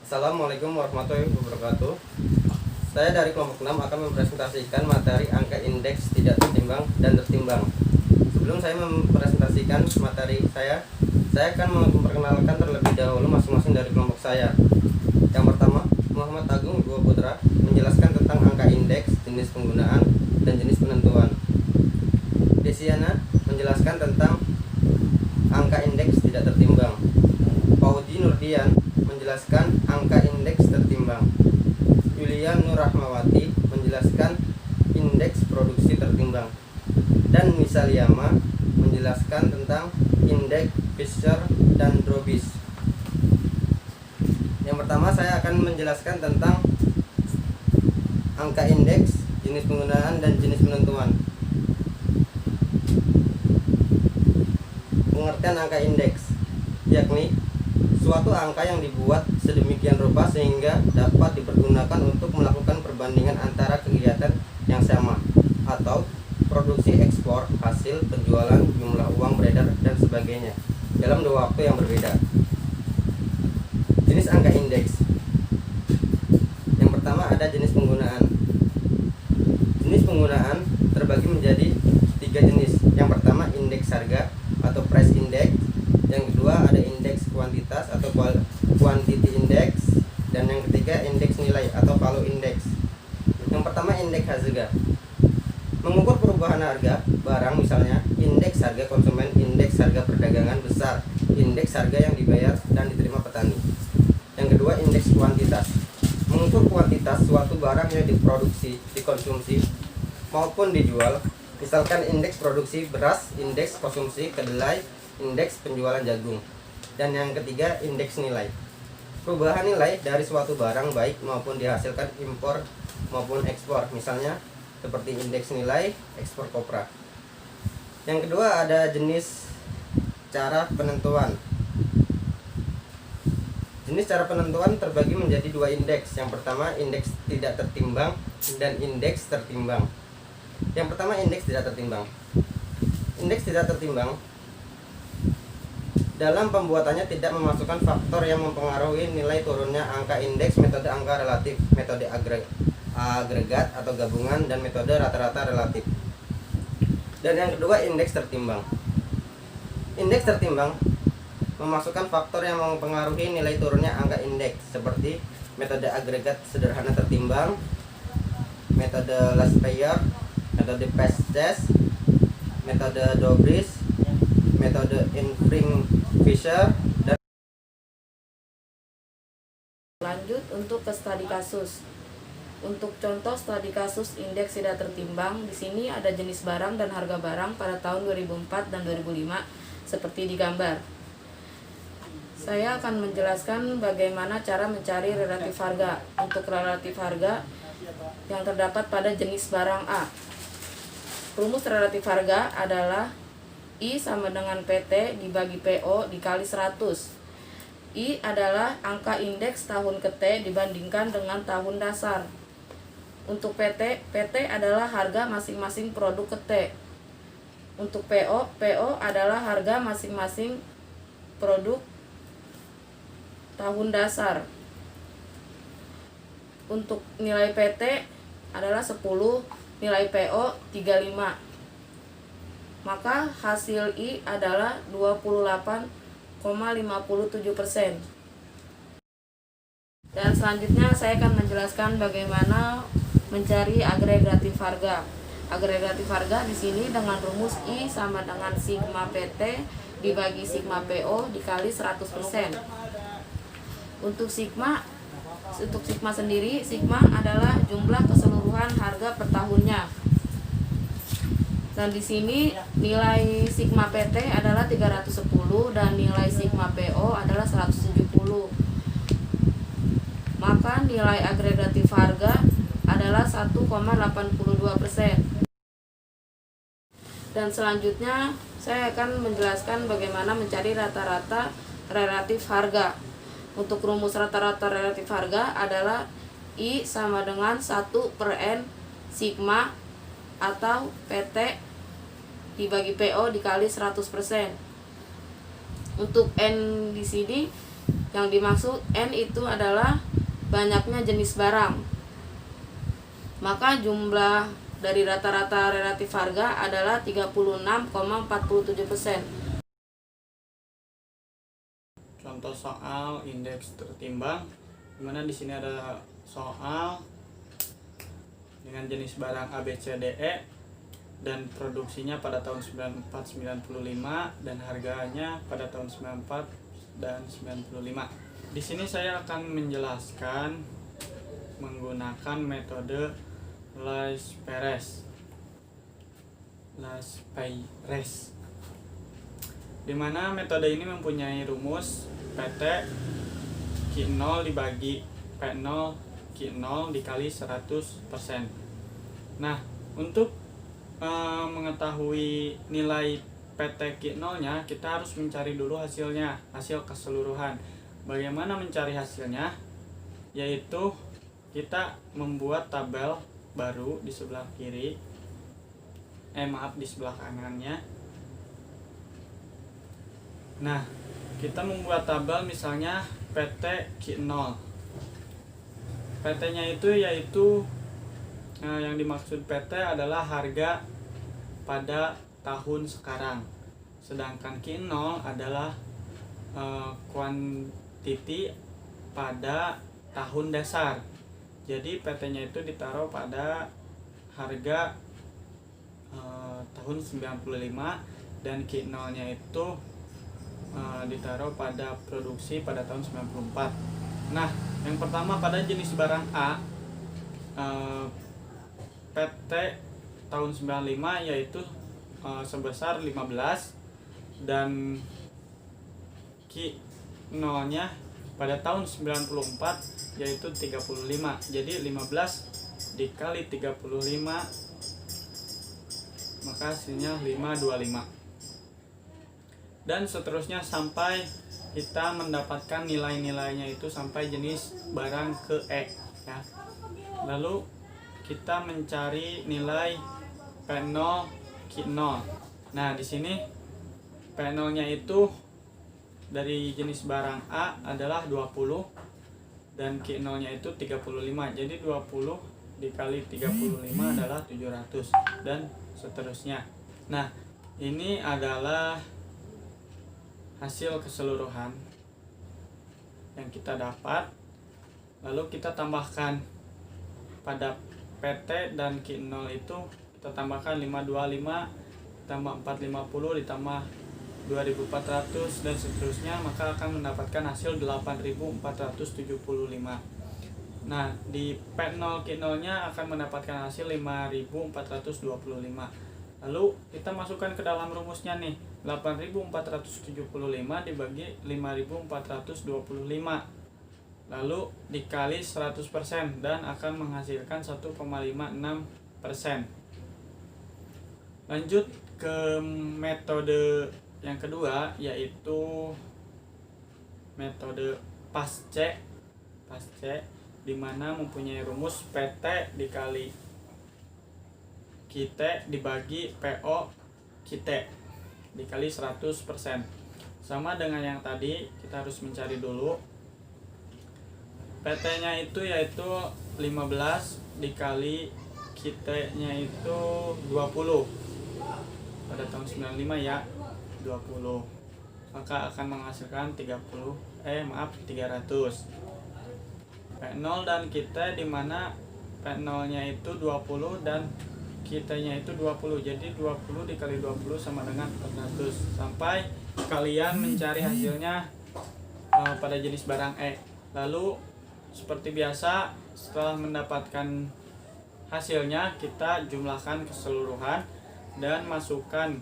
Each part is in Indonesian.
Assalamualaikum warahmatullahi wabarakatuh. Saya dari kelompok 6 akan mempresentasikan materi angka indeks tidak tertimbang dan tertimbang. Sebelum saya mempresentasikan materi saya akan memperkenalkan terlebih dahulu masing-masing dari kelompok saya. Yang pertama, Muhammad Agung Ibu Putra menjelaskan tentang angka indeks, jenis penggunaan, dan jenis penentuan. Desiana menjelaskan tentang angka indeks tidak tertimbang. Pauji Nurdian menjelaskan angka indeks tertimbang. Yulia Nurrahmawati menjelaskan indeks produksi tertimbang. Dan Misaliama menjelaskan tentang indeks Fisher dan Drobis. Yang pertama saya akan menjelaskan tentang angka indeks, jenis penggunaan, dan jenis penentuan. Pengertian angka indeks yakni suatu angka yang dibuat sedemikian rupa sehingga dapat dipergunakan untuk melakukan perbandingan antara kegiatan yang sama atau produksi, ekspor, hasil, penjualan, jumlah uang beredar, dan sebagainya dalam dua waktu yang berbeda. Jenis angka indeks. Yang pertama ada jenis penggunaan. Jenis penggunaan terbagi menjadi 3 jenis. Yang pertama indeks harga atau price index. Yang kedua ada indeks kuantitas atau quantity index, dan yang ketiga indeks nilai atau value index. Yang pertama indeks harga. Mengukur perubahan harga barang, misalnya indeks harga konsumen, indeks harga perdagangan besar, indeks harga yang dibayar dan diterima petani. Yang kedua indeks kuantitas. Mengukur kuantitas suatu barang yang diproduksi, dikonsumsi maupun dijual. Misalkan indeks produksi beras, indeks konsumsi kedelai, indeks penjualan jagung. Dan yang ketiga indeks nilai. Perubahan nilai dari suatu barang baik maupun dihasilkan impor maupun ekspor, misalnya seperti indeks nilai ekspor kopra. Yang kedua ada jenis cara penentuan. Jenis cara penentuan terbagi menjadi 2 indeks. Yang pertama indeks tidak tertimbang dan indeks tertimbang. Yang pertama indeks tidak tertimbang. Indeks tidak tertimbang dalam pembuatannya tidak memasukkan faktor yang mempengaruhi nilai turunnya angka indeks, metode angka relatif, metode agregat atau gabungan, dan metode rata-rata relatif. Dan yang kedua indeks tertimbang. Indeks tertimbang memasukkan faktor yang mempengaruhi nilai turunnya angka indeks seperti metode agregat sederhana tertimbang, metode last payer, metode fast test, metode Dobris, metode Infring Fisher, dan lanjut untuk ke studi kasus. Untuk contoh studi kasus indeks tidak tertimbang, di sini ada jenis barang dan harga barang pada tahun 2004 dan 2005 seperti di gambar. Saya akan menjelaskan bagaimana cara mencari relatif harga. Untuk relatif harga yang terdapat pada jenis barang A. Rumus relatif harga adalah I sama dengan PT dibagi PO dikali 100. I adalah angka indeks tahun ke T dibandingkan dengan tahun dasar. Untuk PT adalah harga masing-masing produk ke T. Untuk PO adalah harga masing-masing produk tahun dasar. Untuk nilai PT adalah 10, nilai PO 35. Maka hasil I adalah 28,57%. Dan selanjutnya saya akan menjelaskan bagaimana mencari agregatif harga. Agregatif harga di sini dengan rumus I sama dengan sigma PT dibagi sigma PO dikali 100%. Untuk sigma sendiri, sigma adalah jumlah keseluruhan harga per tahunnya. Dan di sini nilai sigma PT adalah 310 dan nilai sigma PO adalah 170. Maka nilai agregatif harga adalah 1,82%. Dan selanjutnya saya akan menjelaskan bagaimana mencari rata-rata relatif harga. Untuk rumus rata-rata relatif harga adalah I sama dengan 1/N sigma atau PT dibagi PO dikali 100%. Untuk N di sini Yang dimaksud N itu adalah banyaknya jenis barang. Maka jumlah dari rata-rata relatif harga adalah 36,47%. Contoh soal indeks tertimbang, dimana di sini ada soal dengan jenis barang A, B, C, D, E dan produksinya pada tahun 94-95 dan harganya pada tahun 94 dan 95. Di sini saya akan menjelaskan menggunakan metode Lais-Perez, di mana metode ini mempunyai rumus PT Q0 dibagi P0 Q0 dikali 100%. Nah, untuk mengetahui nilai PT Q0 nya, kita harus mencari dulu hasilnya, hasil keseluruhan. Bagaimana mencari hasilnya? Yaitu kita membuat tabel baru di sebelah kiri, di sebelah kanannya. Nah, kita membuat tabel misalnya PT Q0. PT-nya itu yaitu yang dimaksud PT adalah harga pada tahun sekarang. Sedangkan Q0 adalah kuantiti pada tahun dasar. Jadi PT-nya itu ditaruh pada harga tahun 95 dan Q0-nya itu ditaruh pada produksi pada tahun 94. Nah, yang pertama pada jenis barang A, PT tahun 95 yaitu sebesar 15 dan Q0 nya pada tahun 94 yaitu 35. Jadi 15 dikali 35 maka hasilnya 525. Dan seterusnya sampai kita mendapatkan nilai-nilainya itu sampai jenis barang ke E ya. Lalu kita mencari nilai P0 Q0. Nah, di sini P0-nya itu dari jenis barang A adalah 20 dan Q0-nya itu 35. Jadi 20 dikali 35 adalah 700 dan seterusnya. Nah, ini adalah hasil keseluruhan yang kita dapat. Lalu kita tambahkan pada PT dan Q0 itu kita tambahkan 525 ditambah 450 ditambah 2400 dan seterusnya, maka akan mendapatkan hasil 8475. Nah, di P0 Q0 nya akan mendapatkan hasil 5425. Lalu kita masukkan ke dalam rumusnya nih, 8475 dibagi 5425 lalu dikali 100% dan akan menghasilkan 1,56%. Lanjut ke metode yang kedua, yaitu metode PASC, di mana mempunyai rumus PT dikali QT dibagi PO QT dikali 100%. Sama dengan yang tadi, kita harus mencari dulu PT-nya itu yaitu 15 dikali QT-nya itu 20 pada tahun 95 ya, 20, maka akan menghasilkan 300. P0 dan QT di mana P0 nya itu 20 dan QT nya itu 20. Jadi 20 dikali 20 sama dengan 400 sampai kalian mencari hasilnya pada jenis barang E. Lalu seperti biasa, setelah mendapatkan hasilnya kita jumlahkan keseluruhan dan masukkan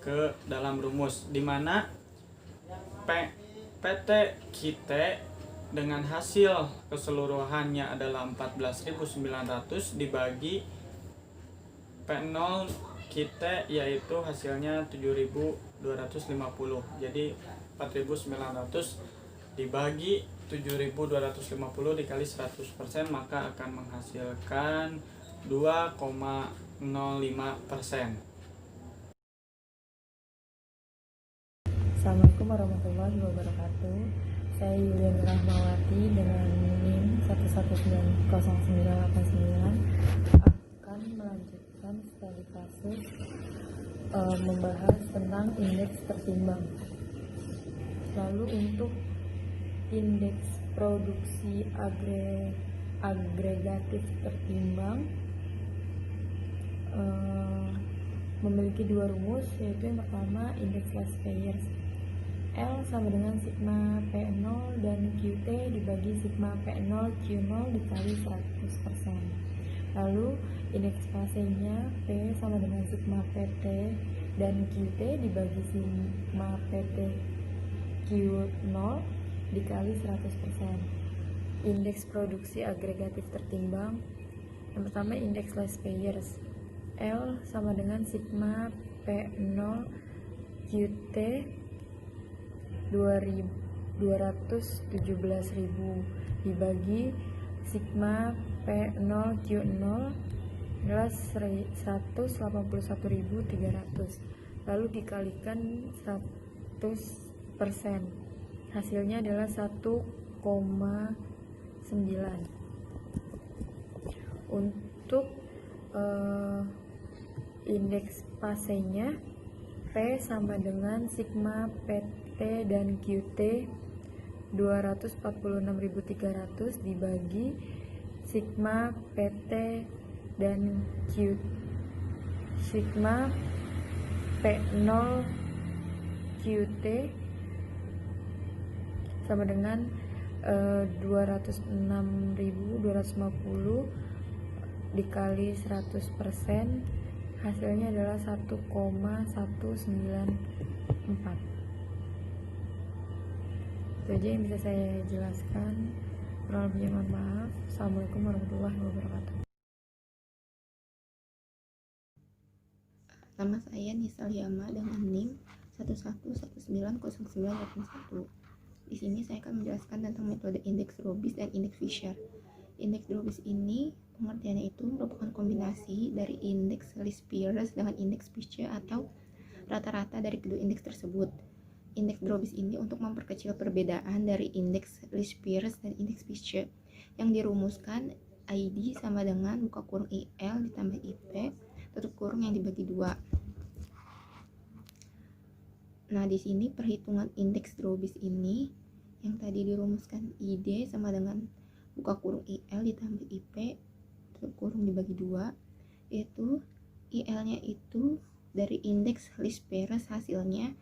ke dalam rumus, di mana PT QT dengan hasil keseluruhannya adalah 14.900 dibagi P0 QT yaitu hasilnya 7.250. Jadi 4.900 dibagi 7.250 dikali 100%, maka akan menghasilkan 2,05%. Assalamualaikum warahmatullahi wabarakatuh. Saya Yulian Rahmawati dengan NIM 1190989 akan melanjutkan studi kasus membahas tentang indeks tertimbang. Lalu untuk indeks produksi agregatif tertimbang memiliki dua rumus, yaitu yang pertama indeks last payers. L sama dengan sigma P0 dan QT dibagi sigma P0 Q0 dikali 100%. Lalu indeks fasenya P sama dengan sigma PT dan QT dibagi sigma PT Q0 dikali 100%. Indeks produksi agregatif tertimbang, yang pertama indeks last payers. L sama dengan sigma P0 QT 217.000 dibagi sigma P0 Q0 adalah 181.300, lalu dikalikan 100%, hasilnya adalah 1,9. Untuk indeks fasenya P sama dengan sigma PT dan QT 246.300 dibagi sigma PT dan sigma P0 QT sama dengan 206.250 dikali 100%, hasilnya adalah 1,194. Itu aja yang bisa saya jelaskan. Kurang lebihnya mohon maaf. Assalamualaikum warahmatullahi wabarakatuh. Nama saya Nisa Liama dengan NIM 1119091. Di sini saya akan menjelaskan tentang metode indeks Robis dan indeks Fisher. Indeks Robis ini pengertiannya itu merupakan kombinasi dari indeks least Peers dengan indeks Fisher atau rata-rata dari kedua indeks tersebut. Indeks Robis ini untuk memperkecil perbedaan dari indeks least Peers dan indeks Fisher yang dirumuskan ID sama dengan buka kurung IL ditambah IP tutup kurung yang dibagi 2. Nah, di sini perhitungan indeks Robis ini yang tadi dirumuskan ID sama dengan buka kurung IL ditambah IP tutup kurung dibagi 2, yaitu IL-nya itu dari indeks least Peers hasilnya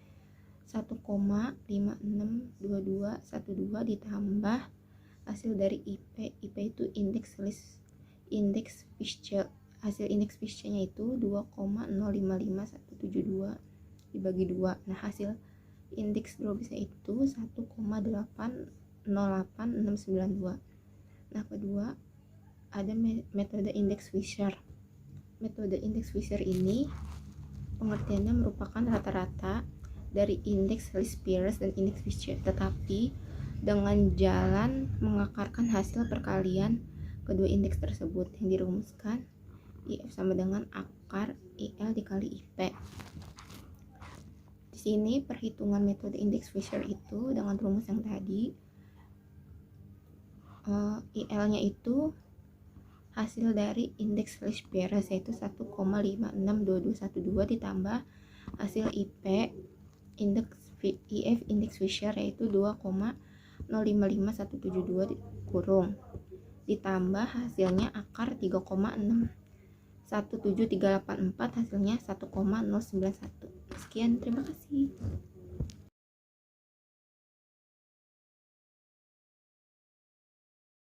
1,562212 ditambah hasil dari IP itu indeks Fisher. Hasil indeks Fisher-nya itu 2,055172 dibagi 2. Nah, hasil indeks Robisnya itu 1,808692. Nah, kedua ada metode indeks Fisher. Metode indeks Fisher ini pengertiannya merupakan rata-rata dari indeks least Peers dan indeks Fisher, tetapi dengan jalan mengakarkan hasil perkalian kedua indeks tersebut yang dirumuskan IF sama dengan akar IL dikali IP. Di sini perhitungan metode indeks Fisher itu dengan rumus yang tadi, IL-nya itu hasil dari indeks least Peers yaitu 1,562212 ditambah hasil IP IF indeks Fisher yaitu 2,055172 kurung ditambah hasilnya akar 3,617384 hasilnya 1,091. Sekian, terima kasih.